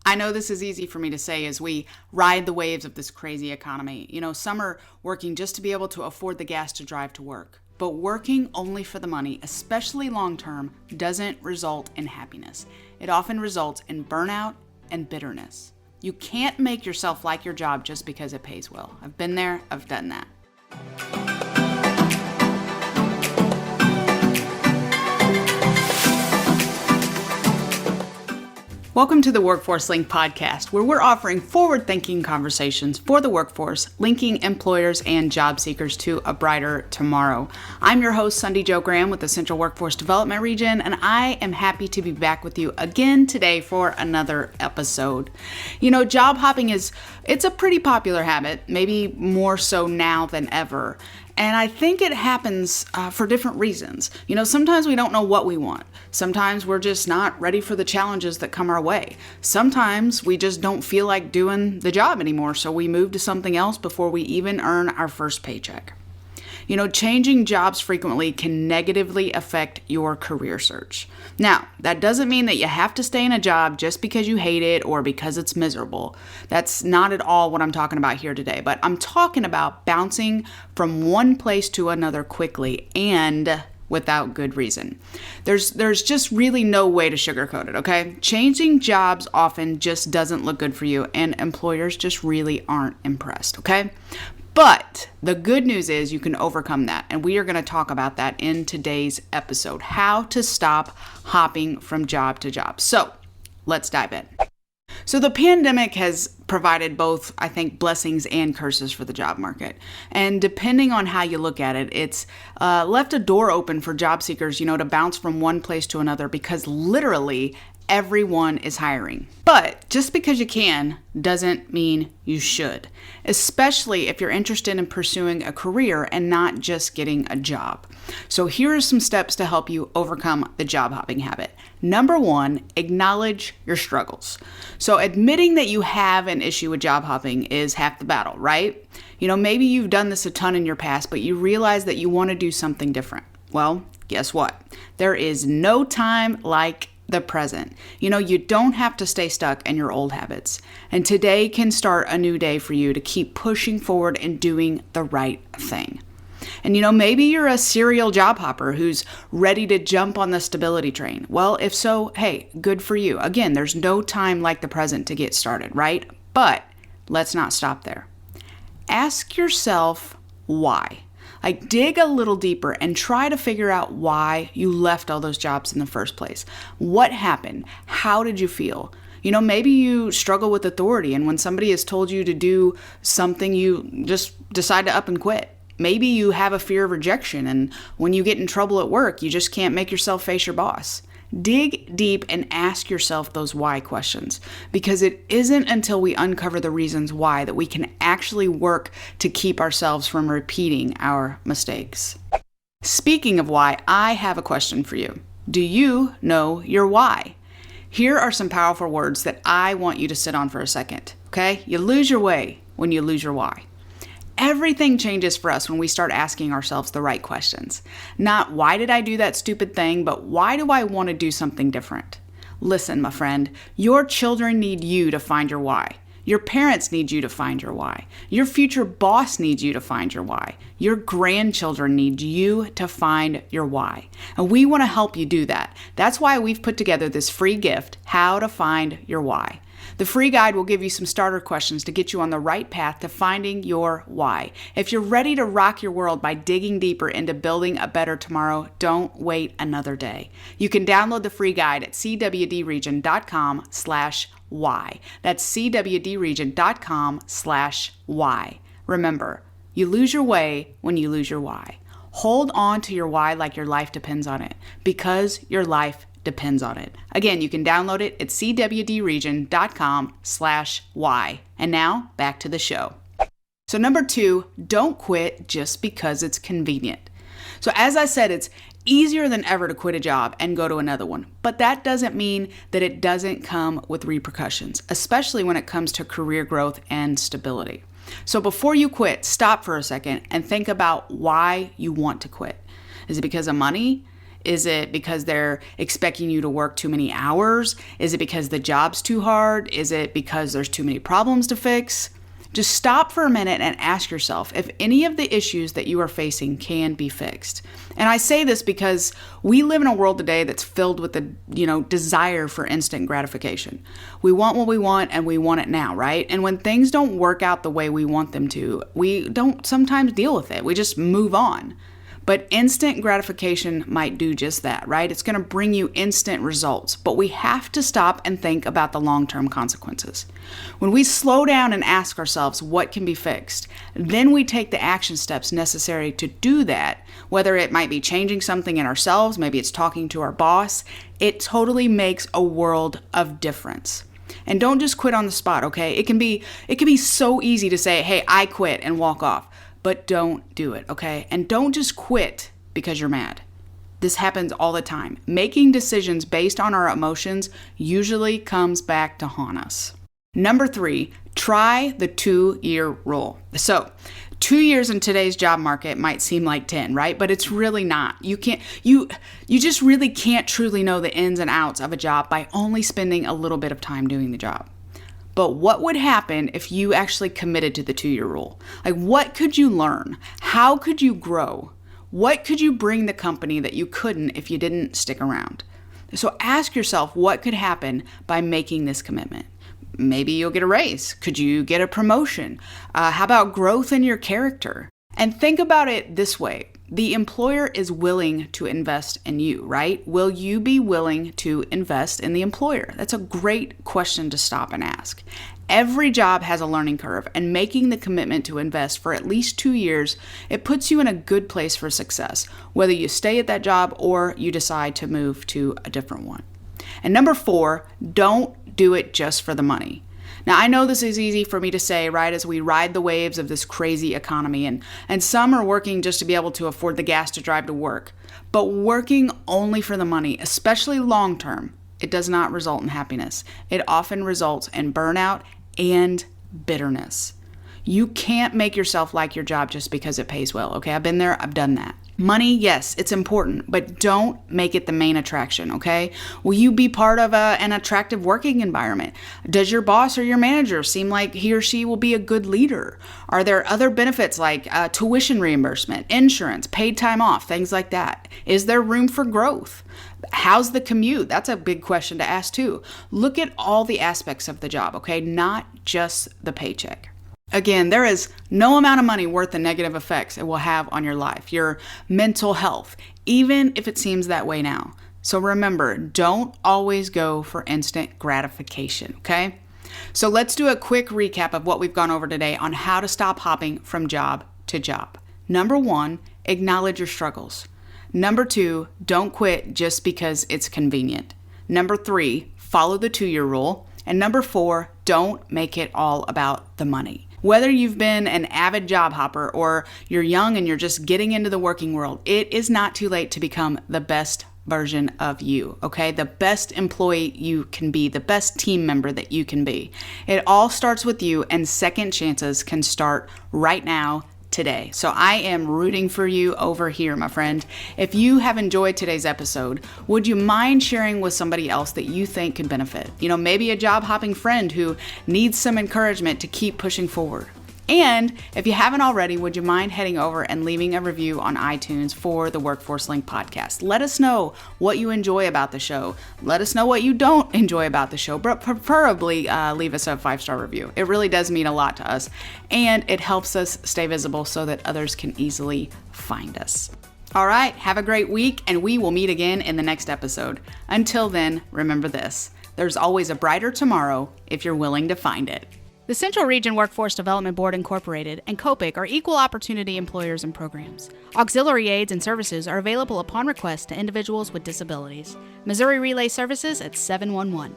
I know this is easy for me to say as we ride the waves of this crazy economy. Some are working just to be able to afford the gas to drive to work. But working only for the money, especially long term, doesn't result in happiness. It often results in burnout and bitterness. You can't make yourself like your job just because it pays well. I've been there, I've done that. Welcome to the Workforce Link podcast, where we're offering forward-thinking conversations for the workforce, linking employers and job seekers to a brighter tomorrow. I'm your host, Sunday Jo Graham with the Central Workforce Development Region, and I am happy to be back with you again today for another episode. Job hopping it's a pretty popular habit, maybe more so now than ever. And I think it happens for different reasons. Sometimes we don't know what we want. Sometimes we're just not ready for the challenges that come our way. Sometimes we just don't feel like doing the job anymore, so we move to something else before we even earn our first paycheck. Changing jobs frequently can negatively affect your career search. Now, that doesn't mean that you have to stay in a job just because you hate it or because it's miserable. That's not at all what I'm talking about here today, but I'm talking about bouncing from one place to another quickly and without good reason. There's just really no way to sugarcoat it, okay? Changing jobs often just doesn't look good for you, and employers just really aren't impressed, okay? But the good news is you can overcome that, and we are going to talk about that in today's episode, how to stop hopping from job to job. So let's dive in. So the pandemic has provided both, I think, blessings and curses for the job market. And depending on how you look at it, it's left a door open for job seekers, to bounce from one place to another because literally everyone is hiring. But just because you can doesn't mean you should, especially if you're interested in pursuing a career and not just getting a job. So here are some steps to help you overcome the job hopping habit. Number one, acknowledge your struggles. So admitting that you have an issue with job hopping is half the battle, right? Maybe you've done this a ton in your past, but you realize that you want to do something different. Well, guess what? There is no time like the present. You don't have to stay stuck in your old habits. And today can start a new day for you to keep pushing forward and doing the right thing. And maybe you're a serial job hopper who's ready to jump on the stability train. Well, if so, hey, good for you. Again, there's no time like the present to get started, right? But let's not stop there. Ask yourself why. Dig a little deeper and try to figure out why you left all those jobs in the first place. What happened? How did you feel? Maybe you struggle with authority, and when somebody has told you to do something, you just decide to up and quit. Maybe you have a fear of rejection, and when you get in trouble at work, you just can't make yourself face your boss. Dig deep and ask yourself those why questions, because it isn't until we uncover the reasons why that we can actually work to keep ourselves from repeating our mistakes. Speaking of why, I have a question for you. Do you know your why? Here are some powerful words that I want you to sit on for a second, okay? You lose your way when you lose your why. Everything changes for us when we start asking ourselves the right questions. Not why did I do that stupid thing, but why do I want to do something different? Listen, my friend, your children need you to find your why. Your parents need you to find your why. Your future boss needs you to find your why. Your grandchildren need you to find your why. And we want to help you do that. That's why we've put together this free gift, How to Find Your Why. The free guide will give you some starter questions to get you on the right path to finding your why. If you're ready to rock your world by digging deeper into building a better tomorrow, don't wait another day. You can download the free guide at cwdregion.com/why. That's cwdregion.com/why. Remember, you lose your way when you lose your why. Hold on to your why like your life depends on it, because your life depends on it. Again, you can download it at cwdregion.com/why. And now back to the show. So number two, don't quit just because it's convenient. So as I said, it's easier than ever to quit a job and go to another one. But that doesn't mean that it doesn't come with repercussions, especially when it comes to career growth and stability. So before you quit, stop for a second and think about why you want to quit. Is it because of money? Is it because they're expecting you to work too many hours? Is it because the job's too hard? Is it because there's too many problems to fix? Just stop for a minute and ask yourself if any of the issues that you are facing can be fixed. And I say this because we live in a world today that's filled with the, desire for instant gratification. We want what we want and we want it now, right? And when things don't work out the way we want them to, we don't sometimes deal with it. We just move on. But instant gratification might do just that, right? It's going to bring you instant results, but we have to stop and think about the long-term consequences. When we slow down and ask ourselves what can be fixed, then we take the action steps necessary to do that, whether it might be changing something in ourselves, maybe it's talking to our boss. It totally makes a world of difference. And don't just quit on the spot, okay? It can be so easy to say, hey, I quit and walk off. But don't do it, okay? And don't just quit because you're mad. This happens all the time. Making decisions based on our emotions usually comes back to haunt us. Number 3, try the 2-year rule. So 2 years in today's job market might seem like 10, right? But it's really not. You just really can't truly know the ins and outs of a job by only spending a little bit of time doing the job. But what would happen if you actually committed to the 2-year rule? Like, what could you learn? How could you grow? What could you bring the company that you couldn't if you didn't stick around? So ask yourself what could happen by making this commitment. Maybe you'll get a raise. Could you get a promotion? How about growth in your character? And think about it this way. The employer is willing to invest in you, right? Will you be willing to invest in the employer? That's a great question to stop and ask. Every job has a learning curve, and making the commitment to invest for at least 2 years, it puts you in a good place for success, whether you stay at that job or you decide to move to a different one. And number 4, don't do it just for the money. Now, I know this is easy for me to say, right, as we ride the waves of this crazy economy, and some are working just to be able to afford the gas to drive to work. But working only for the money, especially long term, it does not result in happiness. It often results in burnout and bitterness. You can't make yourself like your job just because it pays well, okay? I've been there, I've done that. Money, yes, it's important, but don't make it the main attraction, okay? Will you be part of an attractive working environment? Does your boss or your manager seem like he or she will be a good leader? Are there other benefits like tuition reimbursement, insurance, paid time off, things like that? Is there room for growth? How's the commute? That's a big question to ask too. Look at all the aspects of the job, okay? Not just the paycheck. Again, there is no amount of money worth the negative effects it will have on your life, your mental health, even if it seems that way now. So remember, don't always go for instant gratification, okay? So let's do a quick recap of what we've gone over today on how to stop hopping from job to job. Number 1, acknowledge your struggles. Number 2, don't quit just because it's convenient. Number 3, follow the 2-year rule. And number 4, don't make it all about the money. Whether you've been an avid job hopper or you're young and you're just getting into the working world, it is not too late to become the best version of you, okay? The best employee you can be, the best team member that you can be. It all starts with you, and second chances can start right now, today. So I am rooting for you over here, my friend. If you have enjoyed today's episode, would you mind sharing with somebody else that you think could benefit? Maybe a job hopping friend who needs some encouragement to keep pushing forward. And if you haven't already, would you mind heading over and leaving a review on iTunes for the Workforce Link podcast? Let us know what you enjoy about the show. Let us know what you don't enjoy about the show, but preferably leave us a 5-star review. It really does mean a lot to us, and it helps us stay visible so that others can easily find us. All right, have a great week, and we will meet again in the next episode. Until then, remember this: there's always a brighter tomorrow if you're willing to find it. The Central Region Workforce Development Board Incorporated and COPIC are equal opportunity employers and programs. Auxiliary aids and services are available upon request to individuals with disabilities. Missouri Relay Services at 711.